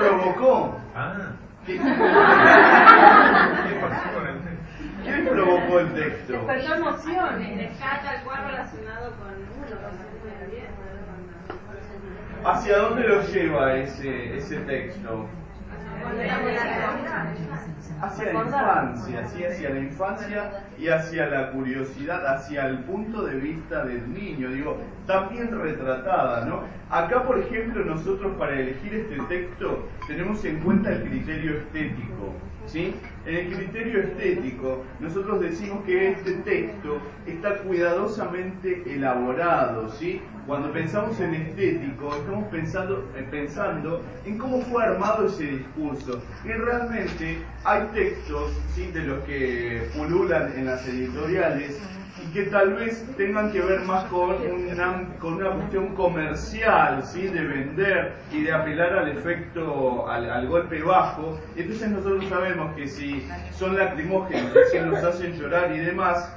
provocó? ¿Qué provocó el texto? Despertó emociones. Rescata el cual relacionado con uno, ¿Hacia dónde lo lleva ese texto? Hacia la infancia, ¿sí? Hacia la infancia y hacia la curiosidad, hacia el punto de vista del niño, digo, también retratada, ¿no? Acá, por ejemplo, nosotros para elegir este texto tenemos en cuenta el criterio estético, ¿sí? En el criterio estético, nosotros decimos que este texto está cuidadosamente elaborado, ¿sí? Cuando pensamos en estético, estamos pensando en cómo fue armado ese discurso. Y realmente hay textos, ¿sí?, de los que pululan en las editoriales y que tal vez tengan que ver más con una cuestión comercial, ¿sí?, de vender y de apelar al efecto, al golpe bajo. Entonces nosotros sabemos que si son lacrimógenos, si nos hacen llorar y demás,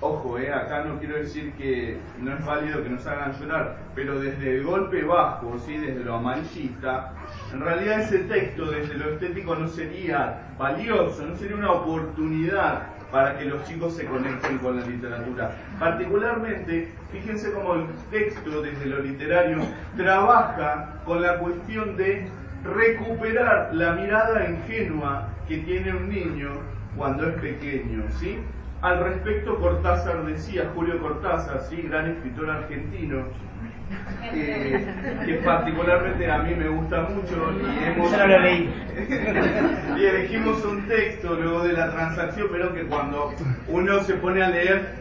ojo, acá no quiero decir que no es válido que nos hagan llorar, pero desde el golpe bajo, ¿sí?, desde lo amarillista, en realidad ese texto desde lo estético no sería valioso, no sería una oportunidad para que los chicos se conecten con la literatura. Particularmente, fíjense cómo el texto desde lo literario trabaja con la cuestión de recuperar la mirada ingenua que tiene un niño cuando es pequeño, ¿sí? Al respecto, Cortázar decía, Julio Cortázar, ¿sí?, gran escritor argentino, que particularmente a mí me gusta mucho y elegimos un texto luego de la transacción, pero que cuando uno se pone a leer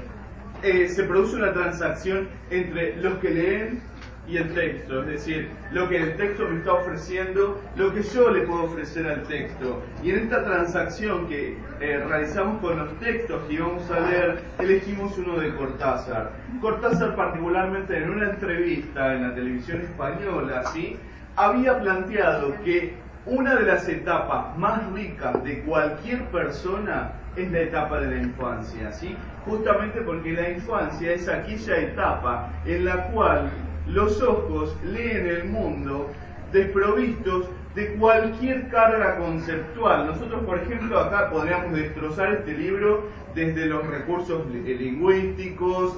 se produce una transacción entre los que leen y el texto, es decir, lo que el texto me está ofreciendo, lo que yo le puedo ofrecer al texto. Y en esta transacción que realizamos con los textos que íbamos a leer, elegimos uno de Cortázar. Cortázar, particularmente en una entrevista en la televisión española, ¿sí?, había planteado que una de las etapas más ricas de cualquier persona es la etapa de la infancia, ¿sí? Justamente porque la infancia es aquella etapa en la cual los ojos leen el mundo desprovistos de cualquier carga conceptual. Nosotros, por ejemplo, acá podríamos destrozar este libro desde los recursos lingüísticos,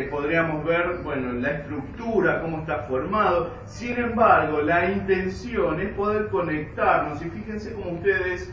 podríamos ver, bueno, la estructura, cómo está formado. Sin embargo, la intención es poder conectarnos, y fíjense cómo ustedes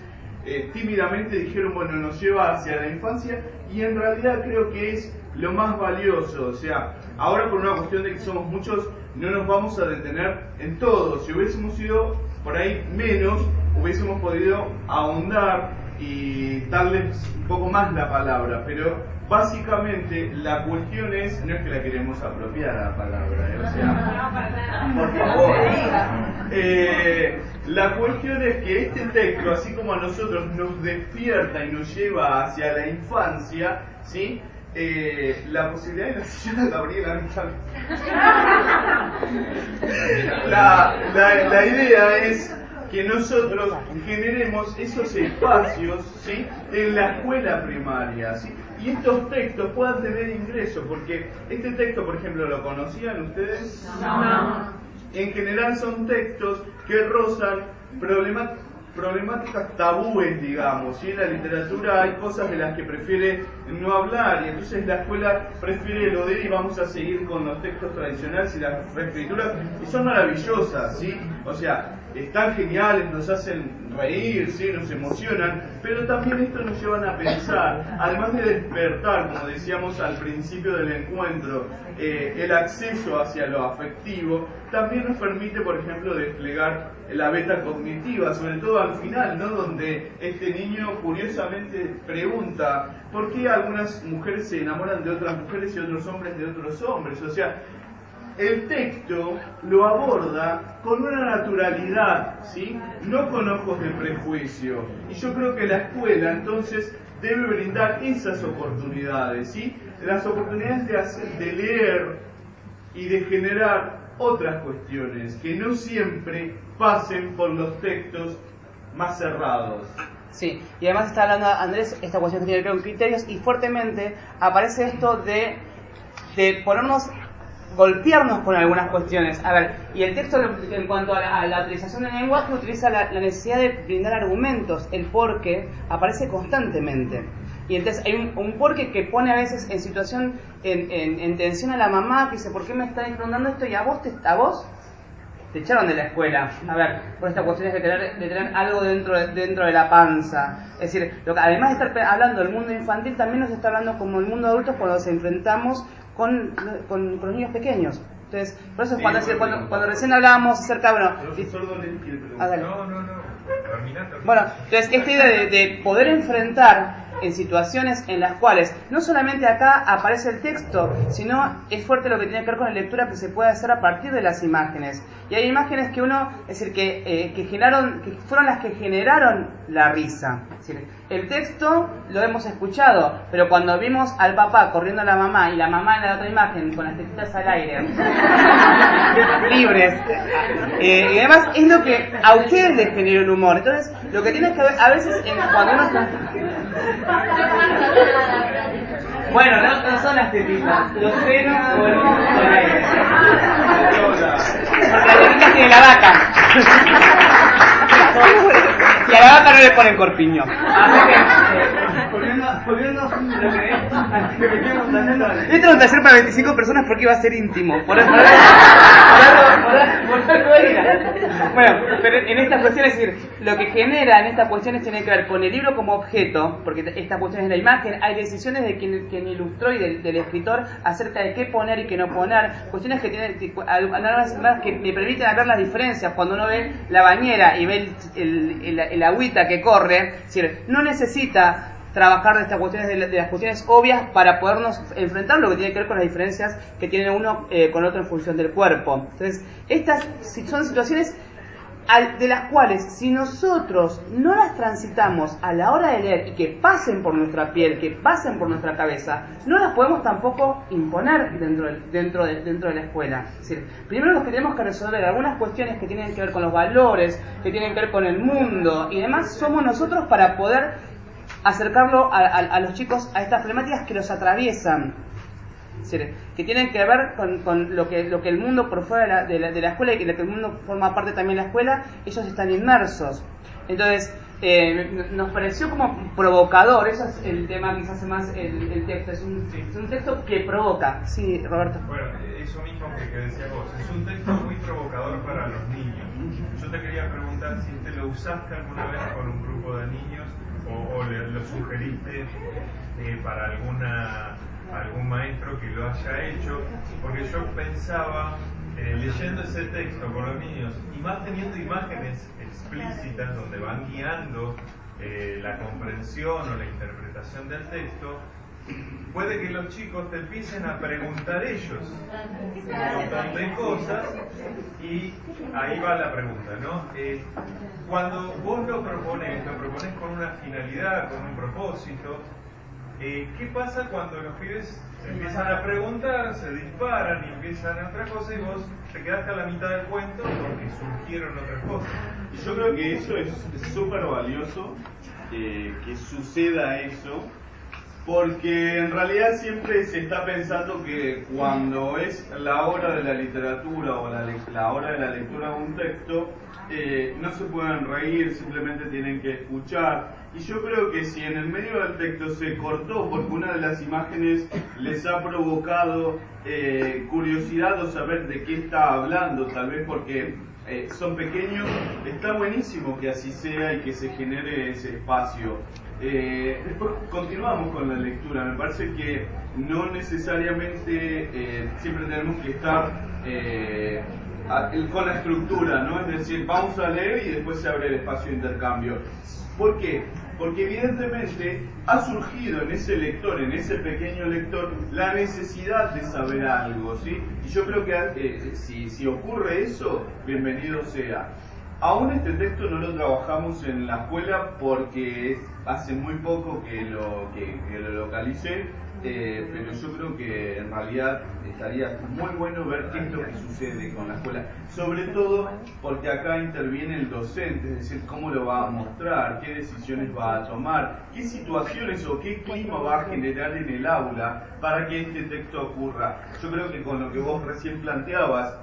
tímidamente dijeron, bueno, nos lleva hacia la infancia, y en realidad creo que es lo más valioso. O sea, ahora por una cuestión de que somos muchos, no nos vamos a detener en todo. Si hubiésemos sido por ahí menos, hubiésemos podido ahondar y darles un poco más la palabra, pero básicamente la cuestión es, no es que la queremos apropiar a la palabra, o sea, por favor, la cuestión es que este texto, así como a nosotros nos despierta y nos lleva hacia la infancia, ¿sí?, la posibilidad de la señora Gabriela, la idea es que nosotros generemos esos espacios, ¿sí?, en la escuela primaria, ¿sí?, y estos textos puedan tener ingreso, porque este texto, por ejemplo, ¿lo conocían ustedes? No. En general son textos que rozan problemáticas tabúes, digamos, ¿sí? En la literatura hay cosas de las que prefiere no hablar, y entonces la escuela prefiere lo de, y vamos a seguir con los textos tradicionales y las reescrituras, y son maravillosas, ¿sí? O sea, están geniales, nos hacen reír, ¿sí?, nos emocionan, pero también esto nos llevan a pensar, además de despertar, como decíamos al principio del encuentro, el acceso hacia lo afectivo, también nos permite, por ejemplo, desplegar la beta cognitiva, sobre todo al final, ¿no?, donde este niño curiosamente pregunta ¿por qué algunas mujeres se enamoran de otras mujeres y otros hombres de otros hombres? O sea, el texto lo aborda con una naturalidad, ¿sí?, no con ojos de prejuicio. Y yo creo que la escuela entonces debe brindar esas oportunidades, ¿sí?, las oportunidades de leer y de generar otras cuestiones que no siempre pasen por los textos más cerrados. Sí, y además está hablando Andrés, esta cuestión que tiene que ver con criterios, y fuertemente aparece esto de ponernos golpearnos con algunas cuestiones. A ver, y el texto en cuanto a la utilización del lenguaje utiliza la necesidad de brindar argumentos, el porqué aparece constantemente. Y entonces hay un porqué que pone a veces en situación, en tensión a la mamá, que dice, ¿por qué me están preguntando esto? Y a vos te echaron de la escuela, a ver, por esta cuestión de tener algo dentro de la panza. Es decir, además de estar hablando del mundo infantil, también nos está hablando como el mundo adulto cuando nos enfrentamos con los niños pequeños. Entonces, por eso es cuando recién hablábamos acerca, bueno, bueno, entonces esta idea de poder enfrentar en situaciones en las cuales no solamente acá aparece el texto, sino es fuerte lo que tiene que ver con la lectura que se puede hacer a partir de las imágenes. Y hay imágenes que es decir, que fueron las que generaron la risa. Es decir, el texto lo hemos escuchado, pero cuando vimos al papá corriendo a la mamá y la mamá en la otra imagen con las tetitas al aire, libres, y además es lo que a ustedes les generó el humor. Entonces, lo que tienes que ver, a veces cuando uno está... Bueno, no son las tetitas, los senos o el aire. Porque las tetitas tiene la vaca. Y a la vaca no le ponen corpiño. Así que, volviendo a lo que es, antes que me quedemos haciendo... Esto es un taller para 25 personas porque iba a ser íntimo. Por algo era. Bueno, pero en estas cuestiones, es decir, lo que genera en estas cuestiones tiene que ver con el libro como objeto, porque esta cuestión es la imagen, hay decisiones de quien ilustró y del escritor acerca de qué poner y qué no poner, cuestiones que tienen que me permiten ver las diferencias. Cuando uno ve la bañera y ve el agüita que corre, es decir, no necesita trabajar de estas cuestiones, de las cuestiones obvias para podernos enfrentar lo que tiene que ver con las diferencias que tiene uno con otro en función del cuerpo. Entonces, estas son situaciones de las cuales, si nosotros no las transitamos a la hora de leer y que pasen por nuestra piel, que pasen por nuestra cabeza, no las podemos tampoco imponer dentro de la escuela. Es decir, primero nos tenemos que resolver algunas cuestiones que tienen que ver con los valores, que tienen que ver con el mundo y demás, somos nosotros para poder acercarlo a los chicos a estas problemáticas que los atraviesan. Es decir, que tienen que ver con lo que el mundo por fuera de la escuela y que el mundo forma parte también de la escuela, ellos están inmersos. Entonces, nos pareció como provocador, eso es el tema que quizás más el texto, es un texto que provoca. Sí, Roberto. Bueno, eso mismo que decías vos, es un texto muy provocador para los niños. Yo te quería preguntar si te lo usaste alguna vez con un grupo de niños o lo sugeriste para algún maestro que lo haya hecho, porque yo pensaba, leyendo ese texto con los niños, y más teniendo imágenes explícitas donde van guiando la comprensión o la interpretación del texto, puede que los chicos te empiecen a preguntar ellos un montón de cosas, y ahí va la pregunta, ¿no? Cuando vos lo propones con una finalidad, con un propósito, ¿qué pasa cuando los pibes se empiezan a preguntar, se disparan y empiezan a otra cosa y vos te quedaste a la mitad del cuento porque surgieron otras cosas? Y yo creo que eso es súper valioso, que suceda eso, porque en realidad siempre se está pensando que cuando es la hora de la literatura o la hora de la lectura de un texto, no se pueden reír, simplemente tienen que escuchar. Y yo creo que si en el medio del texto se cortó porque una de las imágenes les ha provocado curiosidad o saber de qué está hablando, tal vez porque son pequeños, está buenísimo que así sea y que se genere ese espacio. Después continuamos con la lectura. Me parece que no necesariamente siempre tenemos que estar con la estructura, ¿no? Es decir, vamos a leer y después se abre el espacio de intercambio. ¿Por qué? Porque evidentemente ha surgido en ese lector, en ese pequeño lector, la necesidad de saber algo, ¿sí? Y yo creo que si ocurre eso, bienvenido sea. Aún este texto no lo trabajamos en la escuela porque hace muy poco que lo localicé, pero yo creo que en realidad estaría muy bueno ver qué es lo que sucede con la escuela, sobre todo porque acá interviene el docente, es decir, cómo lo va a mostrar, qué decisiones va a tomar, qué situaciones o qué clima va a generar en el aula para que este texto ocurra. Yo creo que con lo que vos recién planteabas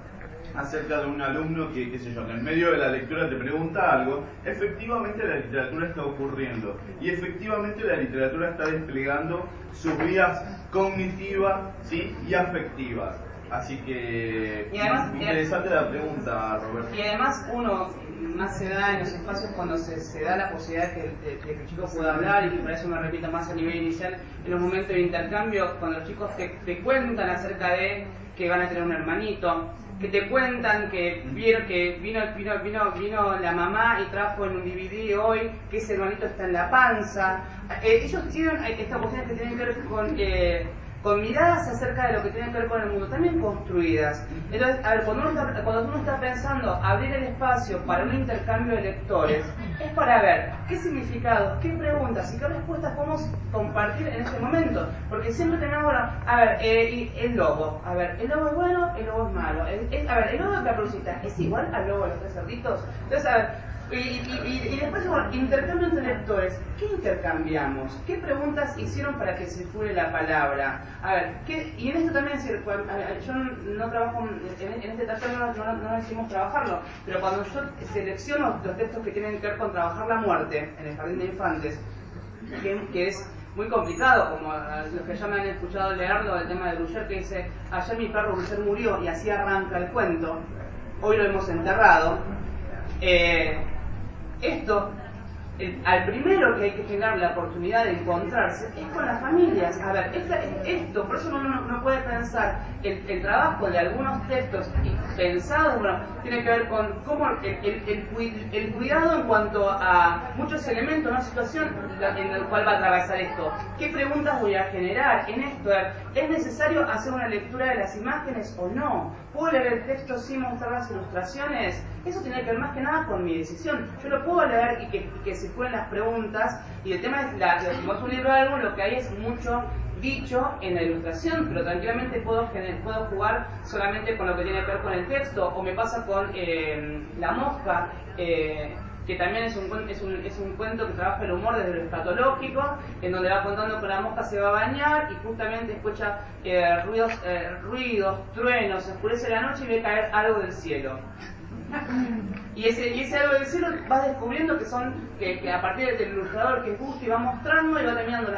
acerca de un alumno que, qué sé yo, que en medio de la lectura te pregunta algo, efectivamente la literatura está ocurriendo y efectivamente la literatura está desplegando sus vías cognitivas, ¿sí?, y afectivas. Así que y además, interesante la pregunta, Roberto. Y además uno más se da en los espacios cuando se da la posibilidad de que el chico pueda hablar, y por eso me repito más a nivel inicial, en los momentos de intercambio, cuando los chicos te cuentan acerca de que van a tener un hermanito, que te cuentan que vieron que vino la mamá y trajo en un DVD hoy que ese hermanito está en la panza. Ellos tienen estas cuestiones que tienen que ver con miradas acerca de lo que tiene que ver con el mundo, también construidas. Entonces, a ver, cuando uno está pensando abrir el espacio para un intercambio de lectores, es para ver qué significados, qué preguntas y qué respuestas podemos compartir en este momento. Porque siempre tenemos, bueno, a ver, el lobo. A ver, ¿el lobo es bueno? ¿El lobo es malo? A ver, ¿el lobo de Caperucita es igual al lobo de los tres cerditos? Entonces, a ver, y después, bueno, intercambio entre lectores. ¿Qué intercambiamos? ¿Qué preguntas hicieron para que circule la palabra? A ver, y en esto también, yo no trabajo, en este taller no decimos trabajarlo, pero cuando yo selecciono los textos que tienen que ver con trabajar la muerte en el jardín de infantes, que es muy complicado, como los que ya me han escuchado leerlo, el tema de Bruyère, que dice, ayer mi perro Bruyère murió, y así arranca el cuento, hoy lo hemos enterrado. Esto, al primero que hay que generar la oportunidad de encontrarse es con las familias. A ver, esto, por eso uno no puede pensar el trabajo de algunos textos pensados, bueno, tiene que ver con cómo el cuidado en cuanto a muchos elementos, una situación en la cual va a atravesar esto. ¿Qué preguntas voy a generar en esto? ¿Es necesario hacer una lectura de las imágenes o no? ¿Puedo leer el texto sin mostrar las ilustraciones? Eso tiene que ver más que nada con mi decisión. Yo lo puedo leer y que circulen las preguntas, y el tema es, si vos un libro de algo, lo que hay es mucho dicho en la ilustración, pero tranquilamente puedo jugar solamente con lo que tiene que ver con el texto, o me pasa con La Mosca, que también es un cuento que trabaja el humor desde lo escatológico, en donde va contando que la mosca se va a bañar y justamente escucha ruidos, truenos, se oscurece la noche y ve caer algo del cielo. Y ese algo del cielo vas descubriendo que a partir del ilustrador que gusta y va mostrando y va terminando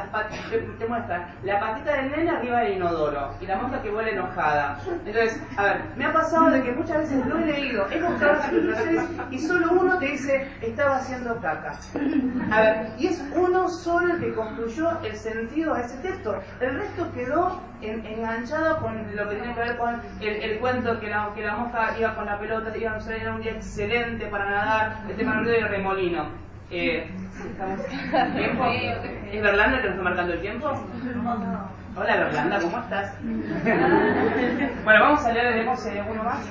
te muestra la patita del nene arriba del inodoro y la mosca que vuela enojada. Entonces, a ver, me ha pasado de que muchas veces lo he leído, he mostrado las ilustraciones y solo uno te dice, estaba haciendo caca. A ver, y es uno solo el que construyó el sentido a ese texto. El resto quedó enganchado con lo que tiene que ver con el cuento que la mosca iba con la pelota, era un día excelente para nadar, el tema del remolino. ¿Estamos en tiempo? ¿Es Berlanda que nos está marcando el tiempo? Hola Berlanda, ¿cómo estás? Bueno, vamos a leer uno más.